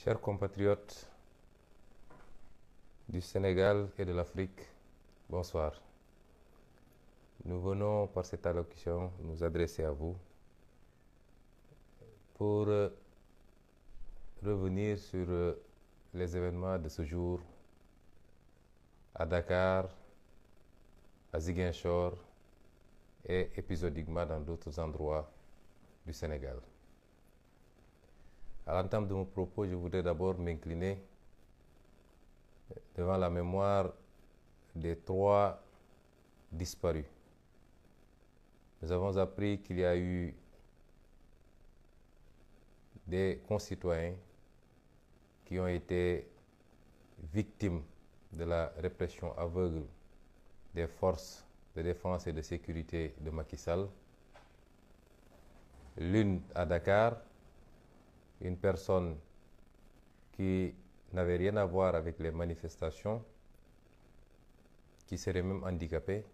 Chers compatriotes du Sénégal et de l'Afrique, bonsoir. Nous venons par cette allocution nous adresser à vous pour revenir sur les événements de ce jour à Dakar, à Ziguinchor et épisodiquement dans d'autres endroits du Sénégal. À l'entame de mon propos, je voudrais d'abord m'incliner devant la mémoire des 3 disparus. Nous avons appris qu'il y a eu des concitoyens qui ont été victimes de la répression aveugle des forces de défense et de sécurité de Macky Sall. L'une à Dakar, une personne qui n'avait rien à voir avec les manifestations, qui serait même handicapée,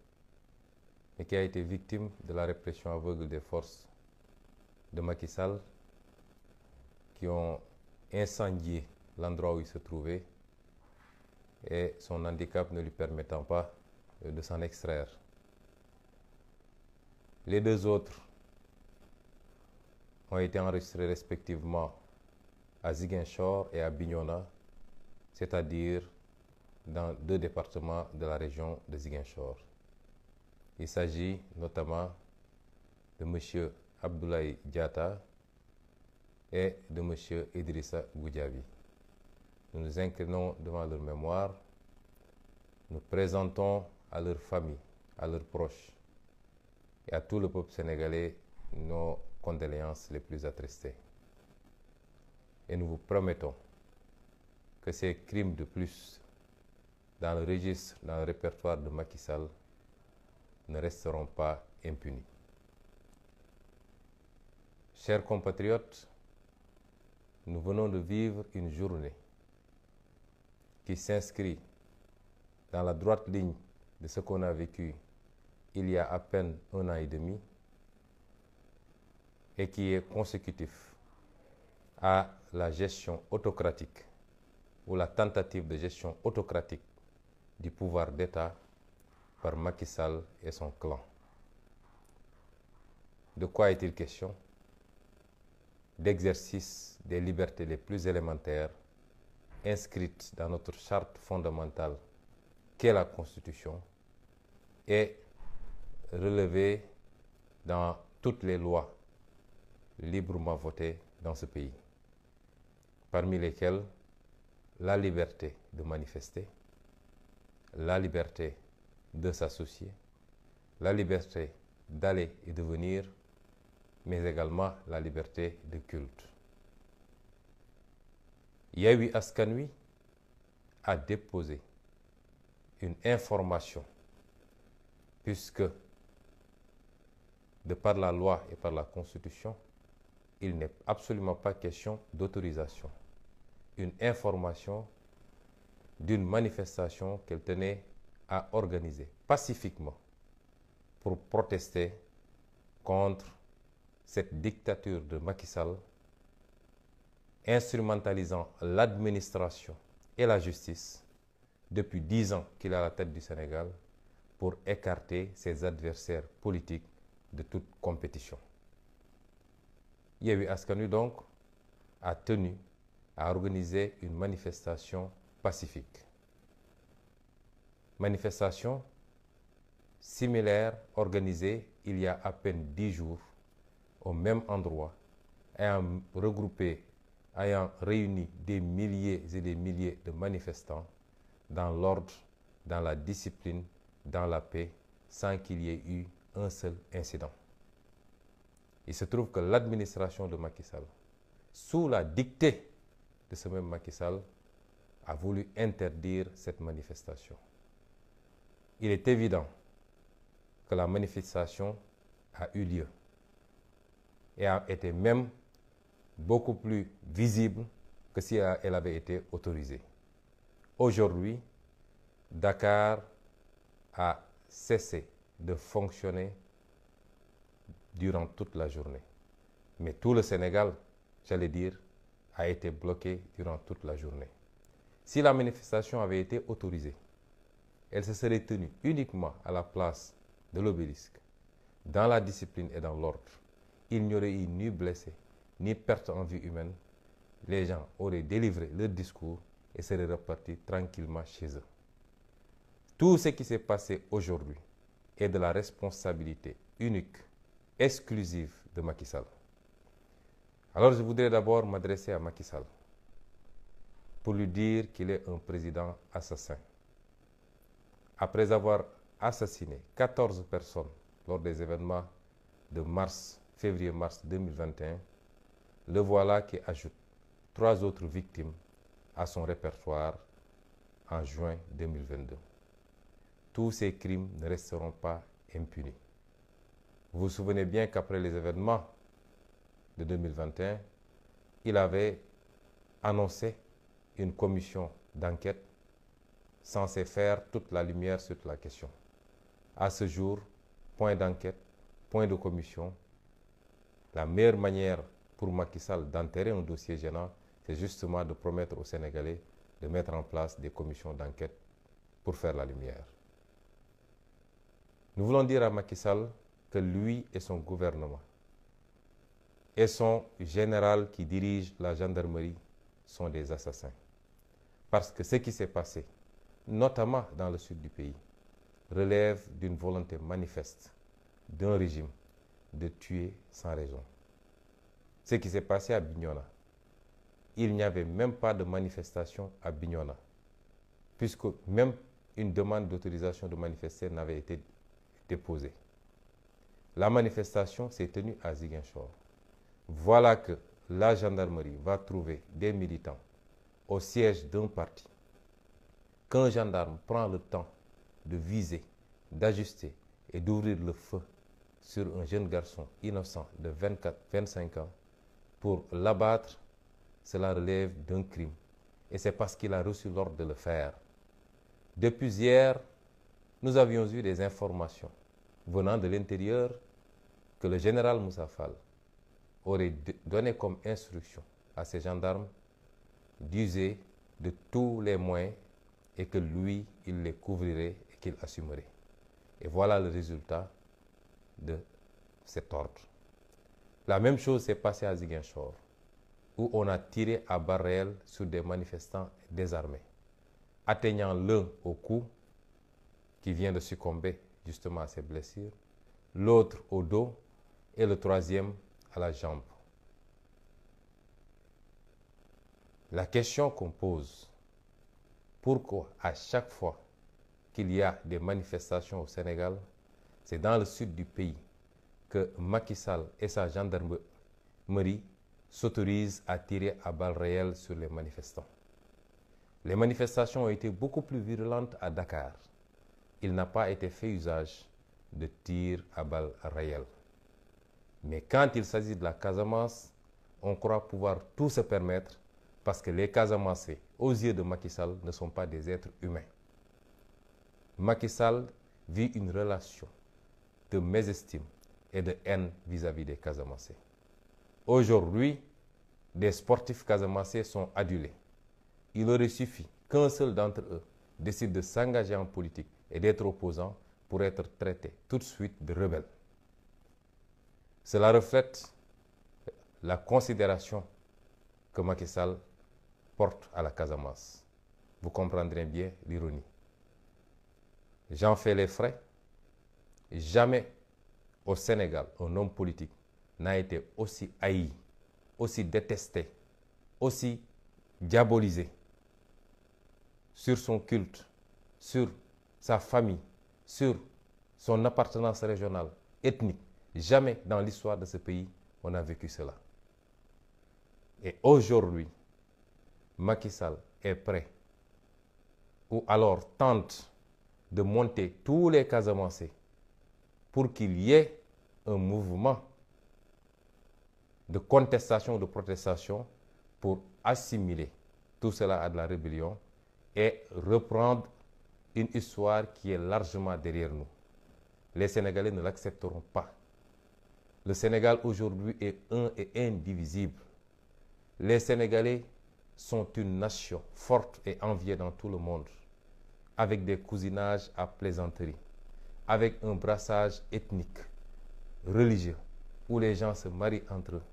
mais qui a été victime de la répression aveugle des forces de Macky Sall, qui ont incendié l'endroit où il se trouvait et son handicap ne lui permettant pas de s'en extraire. Les 2 autres ont été enregistrés respectivement à Ziguinchor et à Bignona, c'est-à-dire dans 2 départements de la région de Ziguinchor. Il s'agit notamment de M. Abdoulaye Diatta et de M. Idrissa Goudiaby. Nous nous inclinons devant leur mémoire, nous présentons à leurs familles, à leurs proches et à tout le peuple sénégalais nos condoléances les plus attristées. Et nous vous promettons que ces crimes de plus dans le registre, dans le répertoire de Macky Sall ne resteront pas impunis. Chers compatriotes, nous venons de vivre une journée qui s'inscrit dans la droite ligne de ce qu'on a vécu il y a à peine 1 an et demi et qui est consécutif à la gestion autocratique ou la tentative de gestion autocratique du pouvoir d'État par Macky Sall et son clan. De quoi est-il question? D'exercice des libertés les plus élémentaires inscrites dans notre charte fondamentale qu'est la Constitution et relevée dans toutes les lois librement votées dans ce pays, parmi lesquelles la liberté de manifester, la liberté de s'associer, la liberté d'aller et de venir, mais également la liberté de culte. Yewwi Askan Wi a déposé une information puisque de par la loi et par la Constitution, il n'est absolument pas question d'autorisation. Une information d'une manifestation qu'elle tenait à organiser pacifiquement pour protester contre cette dictature de Macky Sall, instrumentalisant l'administration et la justice depuis 10 ans qu'il est à la tête du Sénégal pour écarter ses adversaires politiques de toute compétition. Yewwi Askan Wi donc a tenu à organiser une manifestation pacifique. Manifestation similaire organisée il y a à peine 10 jours au même endroit, ayant réuni des milliers et des milliers de manifestants dans l'ordre, dans la discipline, dans la paix, sans qu'il y ait eu un seul incident. Il se trouve que l'administration de Macky Sall, sous la dictée de ce même Macky Sall, a voulu interdire cette manifestation. Il est évident que la manifestation a eu lieu et a été même beaucoup plus visible que si elle avait été autorisée. Aujourd'hui, Dakar a cessé de fonctionner durant toute la journée. Mais tout le Sénégal, j'allais dire, a été bloquée durant toute la journée. Si la manifestation avait été autorisée, elle se serait tenue uniquement à la place de l'Obélisque, dans la discipline et dans l'ordre. Il n'y aurait eu ni blessés, ni perte en vie humaine. Les gens auraient délivré leur discours et seraient repartis tranquillement chez eux. Tout ce qui s'est passé aujourd'hui est de la responsabilité unique, exclusive de Macky Sall. Alors je voudrais d'abord m'adresser à Macky Sall pour lui dire qu'il est un président assassin. Après avoir assassiné 14 personnes lors des événements de février-mars 2021, le voilà qui ajoute 3 autres victimes à son répertoire en juin 2022. Tous ces crimes ne resteront pas impunis. Vous vous souvenez bien qu'après les événements de 2021, il avait annoncé une commission d'enquête censée faire toute la lumière sur la question. À ce jour, point d'enquête, point de commission. La meilleure manière pour Macky Sall d'enterrer un dossier gênant, c'est justement de promettre aux Sénégalais de mettre en place des commissions d'enquête pour faire la lumière. Nous voulons dire à Macky Sall que lui et son gouvernement et son général qui dirige la gendarmerie sont des assassins. Parce que ce qui s'est passé, notamment dans le sud du pays, relève d'une volonté manifeste d'un régime de tuer sans raison. Ce qui s'est passé à Bignona, il n'y avait même pas de manifestation à Bignona, puisque même une demande d'autorisation de manifester n'avait été déposée. La manifestation s'est tenue à Ziguinchor. Voilà que la gendarmerie va trouver des militants au siège d'un parti, qu'un gendarme prend le temps de viser, d'ajuster et d'ouvrir le feu sur un jeune garçon innocent de 24-25 ans pour l'abattre, cela relève d'un crime. Et c'est parce qu'il a reçu l'ordre de le faire. Depuis hier, nous avions eu des informations venant de l'intérieur que le général Moussa Fall aurait donné comme instruction à ses gendarmes d'user de tous les moyens et que lui, il les couvrirait et qu'il assumerait. Et voilà le résultat de cet ordre. La même chose s'est passée à Ziguinchor, où on a tiré à balles réelles sur des manifestants désarmés, atteignant l'un au cou, qui vient de succomber justement à ses blessures, l'autre au dos et le troisième à la jambe. La question qu'on pose, pourquoi à chaque fois qu'il y a des manifestations au Sénégal, c'est dans le sud du pays que Macky Sall et sa gendarmerie s'autorisent à tirer à balles réelles sur les manifestants. Les manifestations ont été beaucoup plus virulentes à Dakar. Il n'a pas été fait usage de tirs à balles réelles. Mais quand il s'agit de la Casamance, on croit pouvoir tout se permettre parce que les Casamancés, aux yeux de Macky Sall, ne sont pas des êtres humains. Macky Sall vit une relation de mésestime et de haine vis-à-vis des Casamancés. Aujourd'hui, des sportifs casamancés sont adulés. Il aurait suffi qu'un seul d'entre eux décide de s'engager en politique et d'être opposant pour être traité tout de suite de rebelle. Cela reflète la considération que Macky Sall porte à la Casamance. Vous comprendrez bien l'ironie. J'en fais les frais. Jamais au Sénégal, un homme politique n'a été aussi haï, aussi détesté, aussi diabolisé sur son culte, sur sa famille, sur son appartenance régionale, ethnique. Jamais dans l'histoire de ce pays, on a vécu cela. Et aujourd'hui, Macky Sall est prêt, ou alors tente de monter tous les Casamancés pour qu'il y ait un mouvement de contestation, de protestation pour assimiler tout cela à de la rébellion et reprendre une histoire qui est largement derrière nous. Les Sénégalais ne l'accepteront pas. Le Sénégal aujourd'hui est un et indivisible. Les Sénégalais sont une nation forte et enviée dans tout le monde, avec des cousinages à plaisanterie, avec un brassage ethnique, religieux, où les gens se marient entre eux.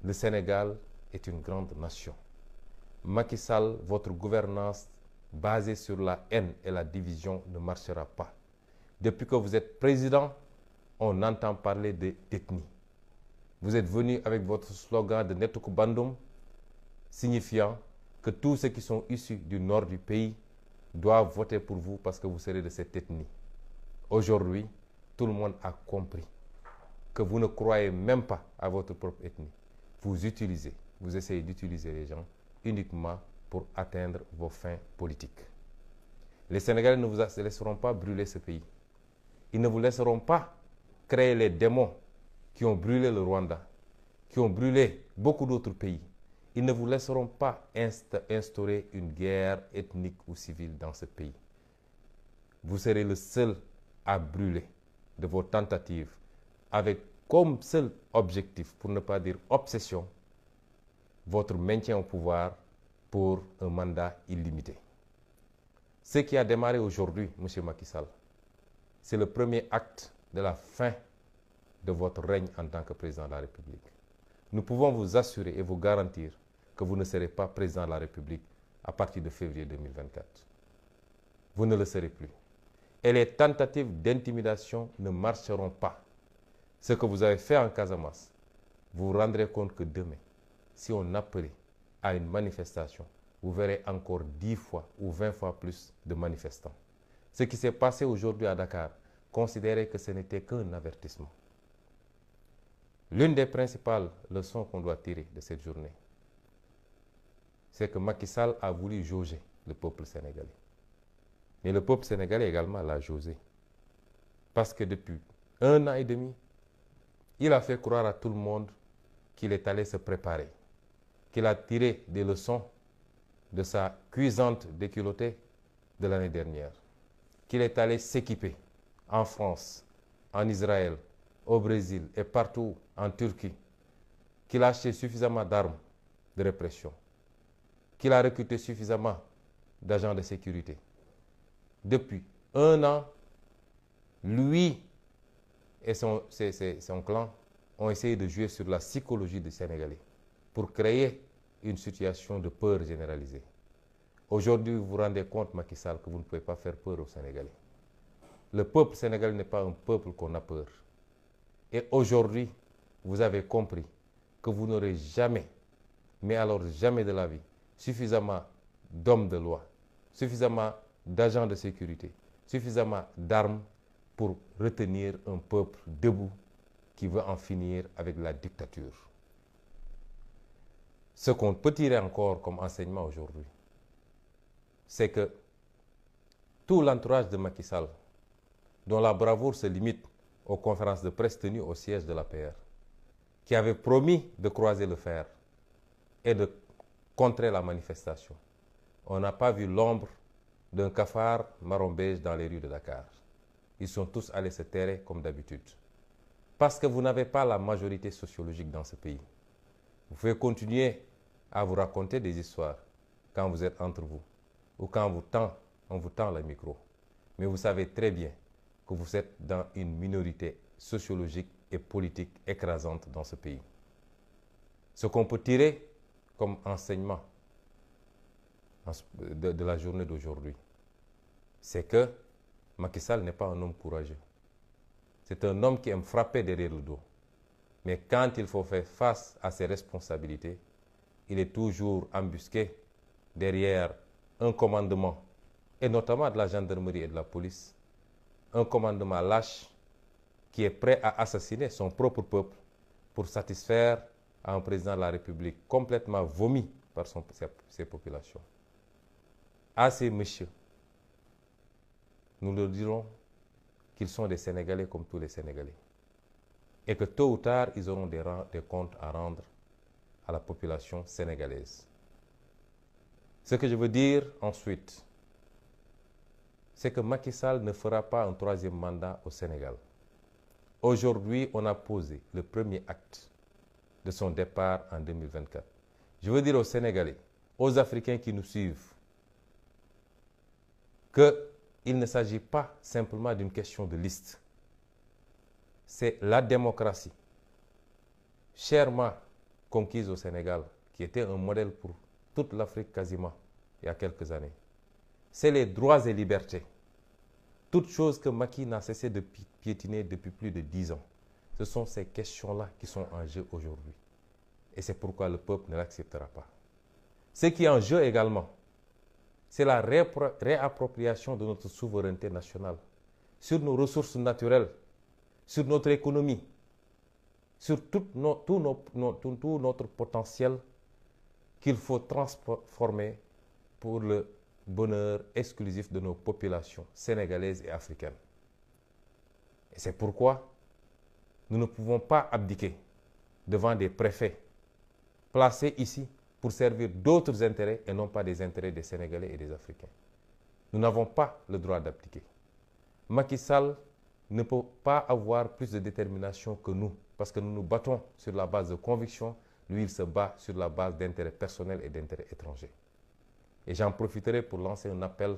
Le Sénégal est une grande nation. Macky Sall, votre gouvernance basée sur la haine et la division ne marchera pas. Depuis que vous êtes président, on entend parler d'ethnie. Vous êtes venu avec votre slogan de Netuku Bandum, signifiant que tous ceux qui sont issus du nord du pays doivent voter pour vous parce que vous serez de cette ethnie. Aujourd'hui, tout le monde a compris que vous ne croyez même pas à votre propre ethnie. Vous essayez d'utiliser les gens uniquement pour atteindre vos fins politiques. Les Sénégalais ne vous laisseront pas brûler ce pays. Ils ne vous laisseront pas créer les démons qui ont brûlé le Rwanda, qui ont brûlé beaucoup d'autres pays. Ils ne vous laisseront pas instaurer une guerre ethnique ou civile dans ce pays. Vous serez le seul à brûler de vos tentatives avec comme seul objectif, pour ne pas dire obsession, votre maintien au pouvoir pour un mandat illimité. Ce qui a démarré aujourd'hui, M. Macky Sall, c'est le premier acte de la fin de votre règne en tant que président de la République. Nous pouvons vous assurer et vous garantir que vous ne serez pas président de la République à partir de février 2024. Vous ne le serez plus. Et les tentatives d'intimidation ne marcheront pas. Ce que vous avez fait en Casamance, vous vous rendrez compte que demain, si on appelait à une manifestation, vous verrez encore 10 fois ou 20 fois plus de manifestants. Ce qui s'est passé aujourd'hui à Dakar, considérez que ce n'était qu'un avertissement. L'une des principales leçons qu'on doit tirer de cette journée, c'est que Macky Sall a voulu jauger le peuple sénégalais. Mais le peuple sénégalais également l'a jaugé. Parce que depuis 1 an et demi, il a fait croire à tout le monde qu'il est allé se préparer, qu'il a tiré des leçons de sa cuisante déculottée de l'année dernière, qu'il est allé s'équiper en France, en Israël, au Brésil et partout en Turquie, qu'il a acheté suffisamment d'armes de répression, qu'il a recruté suffisamment d'agents de sécurité. Depuis 1 an, lui et son clan ont essayé de jouer sur la psychologie des Sénégalais pour créer une situation de peur généralisée. Aujourd'hui, vous vous rendez compte, Macky Sall, que vous ne pouvez pas faire peur aux Sénégalais. Le peuple sénégalais n'est pas un peuple qu'on a peur. Et aujourd'hui, vous avez compris que vous n'aurez jamais, mais alors jamais de la vie, suffisamment d'hommes de loi, suffisamment d'agents de sécurité, suffisamment d'armes pour retenir un peuple debout qui veut en finir avec la dictature. Ce qu'on peut tirer encore comme enseignement aujourd'hui, c'est que tout l'entourage de Macky Sall, dont la bravoure se limite aux conférences de presse tenues au siège de l'APR, qui avait promis de croiser le fer et de contrer la manifestation, on n'a pas vu l'ombre d'un cafard marron beige dans les rues de Dakar. Ils sont tous allés se terrer comme d'habitude. Parce que vous n'avez pas la majorité sociologique dans ce pays. Vous pouvez continuer à vous raconter des histoires quand vous êtes entre vous ou quand on vous tend le micro. Mais vous savez très bien que vous êtes dans une minorité sociologique et politique écrasante dans ce pays. Ce qu'on peut tirer comme enseignement de la journée d'aujourd'hui, c'est que Macky Sall n'est pas un homme courageux. C'est un homme qui aime frapper derrière le dos. Mais quand il faut faire face à ses responsabilités, il est toujours embusqué derrière un commandement, et notamment de la gendarmerie et de la police, un commandement lâche qui est prêt à assassiner son propre peuple pour satisfaire à un président de la République complètement vomi par ses populations. À ces messieurs, nous leur dirons qu'ils sont des Sénégalais comme tous les Sénégalais et que tôt ou tard, ils auront des comptes à rendre à la population sénégalaise. Ce que je veux dire ensuite, c'est que Macky Sall ne fera pas un 3e mandat au Sénégal. Aujourd'hui, on a posé le premier acte de son départ en 2024. Je veux dire aux Sénégalais, aux Africains qui nous suivent, qu'il ne s'agit pas simplement d'une question de liste. C'est la démocratie, chèrement conquise au Sénégal, qui était un modèle pour toute l'Afrique quasiment il y a quelques années. C'est les droits et libertés. Toutes choses que Macky n'a cessé de piétiner depuis plus de 10 ans. Ce sont ces questions-là qui sont en jeu aujourd'hui. Et c'est pourquoi le peuple ne l'acceptera pas. Ce qui est en jeu également, c'est la réappropriation de notre souveraineté nationale sur nos ressources naturelles, sur notre économie, sur tout notre potentiel qu'il faut transformer pour le bonheur exclusif de nos populations sénégalaises et africaines. Et c'est pourquoi nous ne pouvons pas abdiquer devant des préfets placés ici pour servir d'autres intérêts et non pas des intérêts des Sénégalais et des Africains. Nous n'avons pas le droit d'abdiquer. Macky Sall ne peut pas avoir plus de détermination que nous parce que nous nous battons sur la base de convictions. Lui, il se bat sur la base d'intérêts personnels et d'intérêts étrangers. Et j'en profiterai pour lancer un appel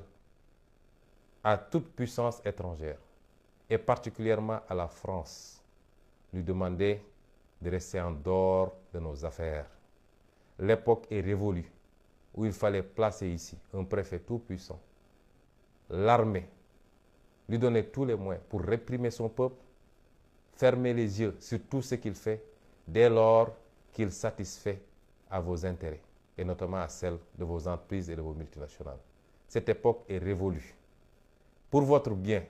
à toute puissance étrangère, et particulièrement à la France, lui demander de rester en dehors de nos affaires. L'époque est révolue où il fallait placer ici un préfet tout puissant, l'armée, lui donner tous les moyens pour réprimer son peuple, fermer les yeux sur tout ce qu'il fait dès lors qu'il satisfait à vos intérêts, et notamment à celles de vos entreprises et de vos multinationales. Cette époque est révolue. Pour votre bien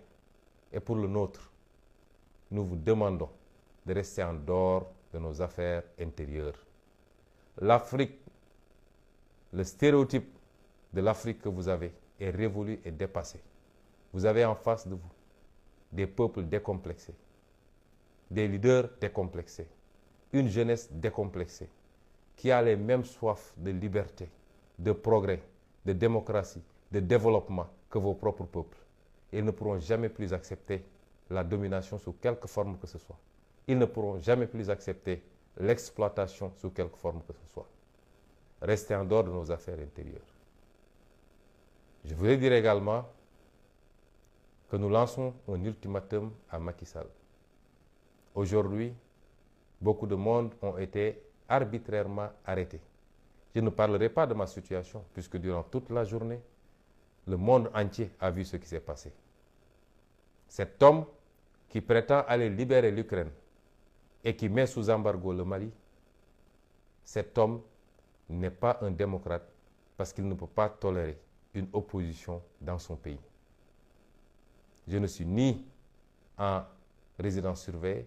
et pour le nôtre, nous vous demandons de rester en dehors de nos affaires intérieures. L'Afrique, le stéréotype de l'Afrique que vous avez est révolu et dépassé. Vous avez en face de vous des peuples décomplexés, des leaders décomplexés, une jeunesse décomplexée, qui a les mêmes soifs de liberté, de progrès, de démocratie, de développement que vos propres peuples. Ils ne pourront jamais plus accepter la domination sous quelque forme que ce soit. Ils ne pourront jamais plus accepter l'exploitation sous quelque forme que ce soit. Restez en dehors de nos affaires intérieures. Je voulais dire également que nous lançons un ultimatum à Macky Sall. Aujourd'hui, beaucoup de monde ont été arbitrairement arrêtés. Je ne parlerai pas de ma situation, puisque durant toute la journée, le monde entier a vu ce qui s'est passé. Cet homme qui prétend aller libérer l'Ukraine et qui met sous embargo le Mali, cet homme n'est pas un démocrate parce qu'il ne peut pas tolérer une opposition dans son pays. Je ne suis ni en résidence surveillée,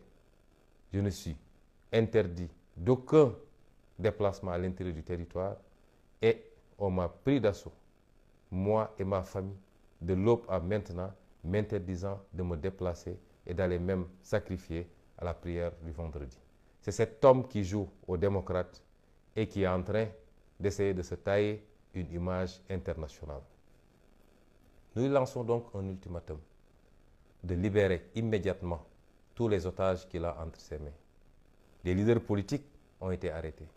je ne suis interdit d'aucun déplacement à l'intérieur du territoire et on m'a pris d'assaut, moi et ma famille, de l'aube à maintenant, m'interdisant de me déplacer et d'aller même sacrifier à la prière du vendredi. C'est cet homme qui joue aux démocrates et qui est en train d'essayer de se tailler une image internationale. Nous lançons donc un ultimatum de libérer immédiatement tous les otages qu'il a entre ses mains. Des leaders politiques ont été arrêtés,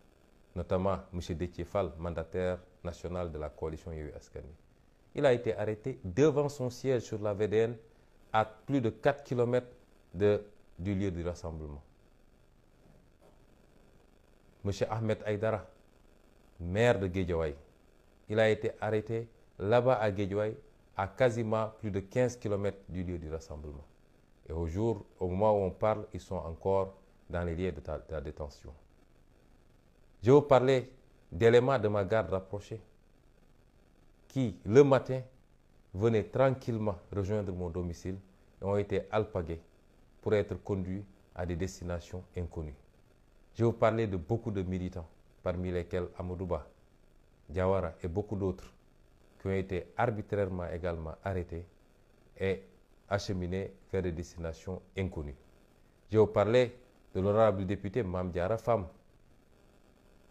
notamment M. Déthié Fall, mandataire national de la coalition Yewwi Askan Wi. Il a été arrêté devant son siège sur la VDN à plus de 4 km du lieu du rassemblement. M. Ahmed Aïdara, maire de Guédiawaye, il a été arrêté là-bas à Guédiawaye à quasiment plus de 15 km du lieu du rassemblement. Et au moment où on parle, ils sont encore dans les lieux de la détention. Je vais vous parler d'éléments de ma garde rapprochée qui, le matin, venaient tranquillement rejoindre mon domicile et ont été alpagués pour être conduits à des destinations inconnues. Je vais vous parler de beaucoup de militants, parmi lesquels Amadouba, Diawara et beaucoup d'autres, qui ont été arbitrairement également arrêtés et acheminés vers des destinations inconnues. Je vais vous parler de l'honorable député Mame Diarra Fam,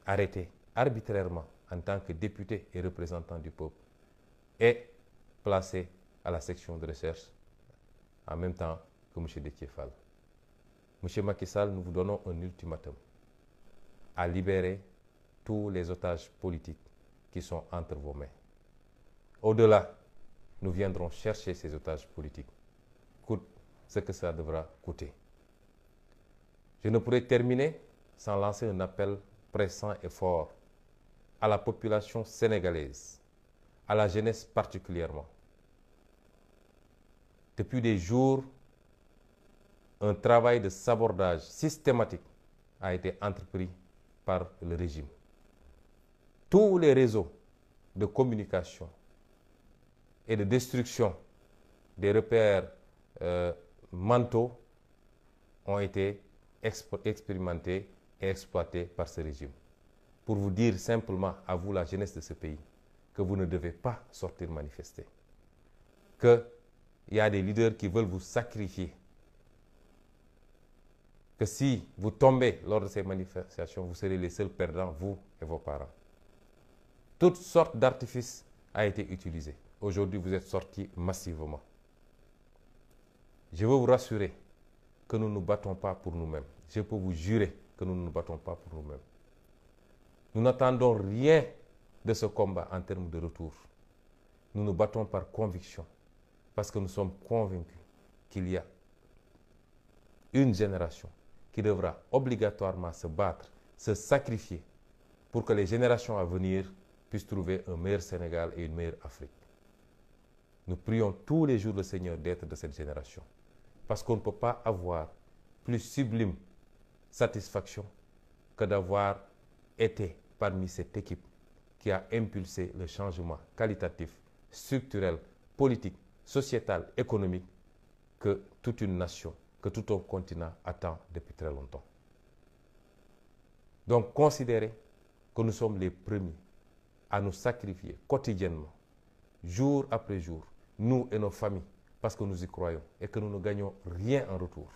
arrêté arbitrairement en tant que député et représentant du peuple et placé à la section de recherche en même temps que M. Déthié Fall. M. Macky Sall, nous vous donnons un ultimatum. à libérer tous les otages politiques qui sont entre vos mains. Au-delà, nous viendrons chercher ces otages politiques, coûte ce que ça devra coûter. Je ne pourrais terminer sans lancer un appel pressant et fort à la population sénégalaise, à la jeunesse particulièrement. Depuis des jours, un travail de sabordage systématique a été entrepris par le régime. Tous les réseaux de communication et de destruction des repères mentaux ont été expérimentés et exploités par ce régime. Pour vous dire simplement à vous, la jeunesse de ce pays, que vous ne devez pas sortir manifester. Qu'il y a des leaders qui veulent vous sacrifier. Que si vous tombez lors de ces manifestations, vous serez les seuls perdants, vous et vos parents. Toutes sortes d'artifices ont été utilisés. Aujourd'hui, vous êtes sortis massivement. Je veux vous rassurer que nous ne nous battons pas pour nous-mêmes. Je peux vous jurer que nous ne nous battons pas pour nous-mêmes. Nous n'attendons rien de ce combat en termes de retour. Nous nous battons par conviction, parce que nous sommes convaincus qu'il y a une génération qui devra obligatoirement se battre, se sacrifier, pour que les générations à venir puissent trouver un meilleur Sénégal et une meilleure Afrique. Nous prions tous les jours le Seigneur d'être de cette génération, parce qu'on ne peut pas avoir plus sublime satisfaction que d'avoir été parmi cette équipe qui a impulsé le changement qualitatif, structurel, politique, sociétal, économique que toute une nation, que tout un continent attend depuis très longtemps. Donc, considérez que nous sommes les premiers à nous sacrifier quotidiennement, jour après jour, nous et nos familles, parce que nous y croyons et que nous ne gagnons rien en retour.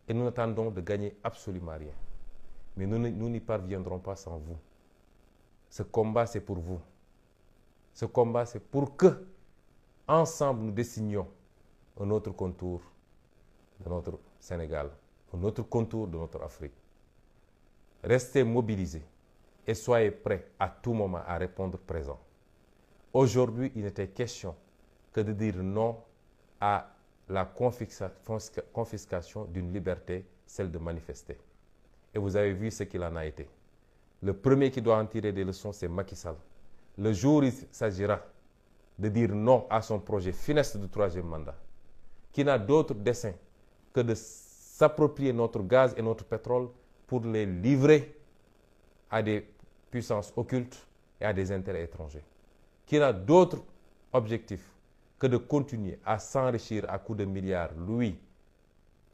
Et nous attendons de gagner absolument rien. Mais nous n'y parviendrons pas sans vous. Ce combat, c'est pour vous. Ce combat, c'est pour que, ensemble, nous dessinions un autre contour de notre Sénégal, un autre contour de notre Afrique. Restez mobilisés et soyez prêts à tout moment à répondre présent. Aujourd'hui, il n'était question que de dire non à la confiscation d'une liberté, celle de manifester. Et vous avez vu ce qu'il en a été. Le premier qui doit en tirer des leçons, c'est Macky Sall. Le jour où il s'agira de dire non à son projet funeste de troisième mandat, qui n'a d'autre dessein que de s'approprier notre gaz et notre pétrole pour les livrer à des puissances occultes et à des intérêts étrangers, qui n'a d'autre objectif que de continuer à s'enrichir à coups de milliards, lui,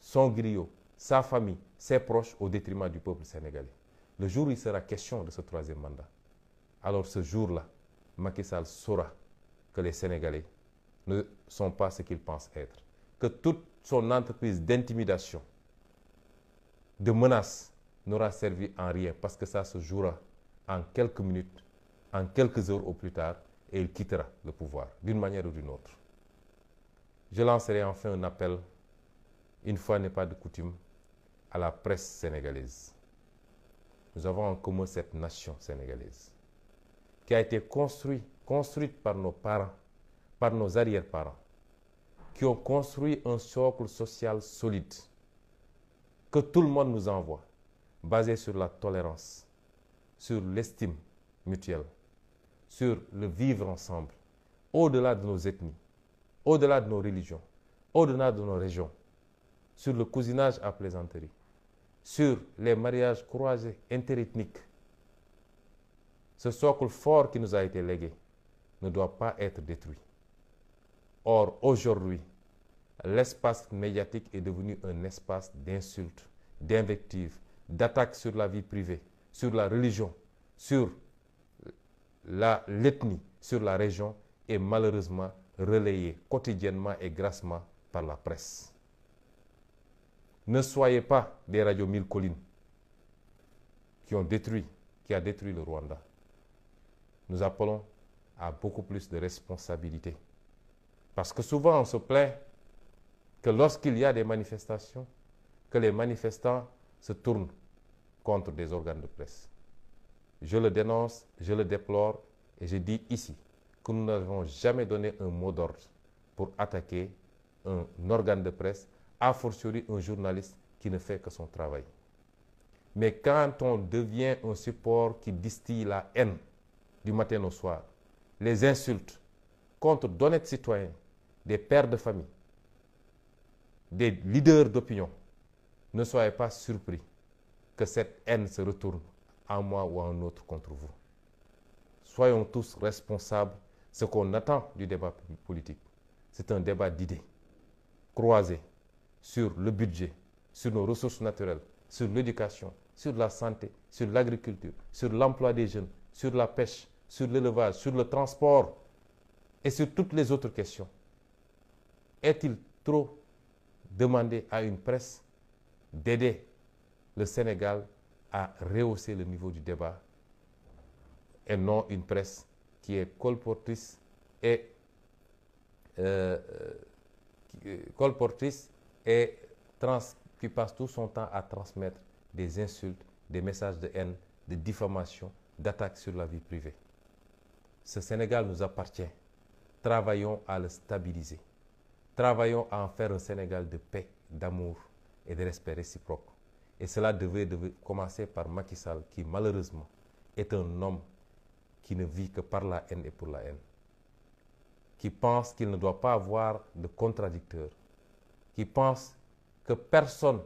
son griot, sa famille, ses proches, au détriment du peuple sénégalais. Le jour où il sera question de ce troisième mandat, alors ce jour-là, Macky Sall saura que les Sénégalais ne sont pas ce qu'ils pensent être. Que toute son entreprise d'intimidation, de menace, n'aura servi en rien, parce que ça se jouera en quelques minutes, en quelques heures au plus tard, et il quittera le pouvoir, d'une manière ou d'une autre. Je lancerai enfin un appel, une fois n'est pas de coutume, à la presse sénégalaise. Nous avons en commun cette nation sénégalaise, qui a été construite par nos parents, par nos arrière-parents, qui ont construit un socle social solide, que tout le monde nous envoie, basé sur la tolérance, sur l'estime mutuelle, sur le vivre ensemble, au-delà de nos ethnies, au-delà de nos religions, au-delà de nos régions, sur le cousinage à plaisanterie, sur les mariages croisés interethniques. Ce socle fort qui nous a été légué ne doit pas être détruit. Or, aujourd'hui, l'espace médiatique est devenu un espace d'insultes, d'invectives, d'attaques sur la vie privée, sur la religion, sur l'ethnie, sur la région, et malheureusement relayé quotidiennement et grassement par la presse. Ne soyez pas des radios mille collines qui a détruit le Rwanda. Nous appelons à beaucoup plus de responsabilité. Parce que souvent on se plaint que lorsqu'il y a des manifestations, que les manifestants se tournent contre des organes de presse. Je le dénonce, je le déplore et je dis ici que nous n'avons jamais donné un mot d'ordre pour attaquer un organe de presse, a fortiori un journaliste qui ne fait que son travail. Mais quand on devient un support qui distille la haine du matin au soir, les insultes contre d'honnêtes citoyens, des pères de famille, des leaders d'opinion, ne soyez pas surpris que cette haine se retourne à moi ou à un autre contre vous. Soyons tous responsables. Ce qu'on attend du débat politique, c'est un débat d'idées croisées sur le budget, sur nos ressources naturelles, sur l'éducation, sur la santé, sur l'agriculture, sur l'emploi des jeunes, sur la pêche, sur l'élevage, sur le transport et sur toutes les autres questions. Est-il trop demandé à une presse d'aider le Sénégal à rehausser le niveau du débat et non une presse qui est colportrice et qui passe tout son temps à transmettre des insultes, des messages de haine, de diffamation, d'attaques sur la vie privée. Ce Sénégal nous appartient. Travaillons à le stabiliser. Travaillons à en faire un Sénégal de paix, d'amour et de respect réciproque. Et cela devait commencer par Macky Sall, qui malheureusement est un homme qui ne vit que par la haine et pour la haine, qui pense qu'il ne doit pas avoir de contradicteur, qui pense que personne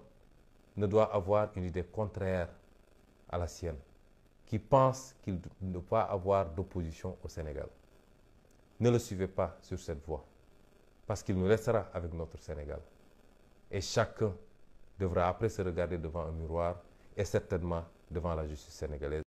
ne doit avoir une idée contraire à la sienne, qui pense qu'il ne doit pas avoir d'opposition au Sénégal. Ne le suivez pas sur cette voie, parce qu'il nous laissera avec notre Sénégal. Et chacun devra après se regarder devant un miroir et certainement devant la justice sénégalaise.